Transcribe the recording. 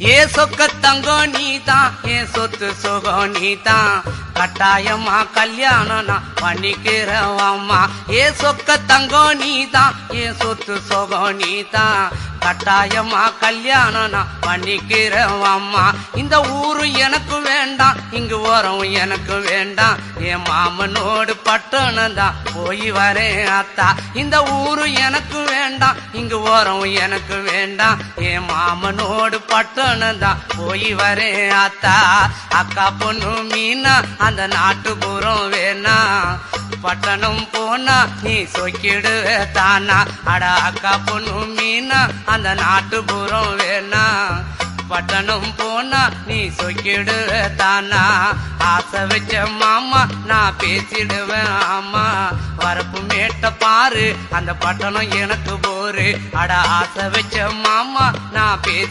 ஏ சொக்க தங்கம் நீதான், ஏன் சொத்து சுகம் நீதான், கட்டாயமா கல்யாணம் நான் பண்ணிக்கிறவாம்மா. ஏ சொக்க தங்கம் நீதான், ஏன் சொத்து சுகம் நீதான், கட்டாயமா கல்யாணம் நான் பண்ணிக்கிறவாம்மா. இந்த ஊரு எனக்கு வேண்டாம், இங்கு ஓரம் எனக்கு வேண்டாம், என் மாமனோடு பட்டணம் தான் போய் வரேன் அத்தா. இந்த ஊரு எனக்கு வேண்டாம், இங்கு ஓரம் எனக்கு வேண்டாம், என் மாமனோடு பட்டணம் தான் போய் வரேன் அத்தா. அக்கா பொண்ணு மீனா அந்த நாட்டுப்புறம் வேணா, பட்டணம் போனா நீ சொக்கிடுவே தானா. அட அக்கா பொண்ணு மீனா அந்த நாட்டுப்புறம் வேணா, பட்டணம் போனா நீ சொக்கிடுவே தானா. ஆசை வச்ச மாமா நான் பேசிடுவேன் ஆமா, வரப்பு மேட்ட பாரு அந்த பட்டணம் எனக்கு போரு. அட ஆசை வச்ச மாமா நான் பேசி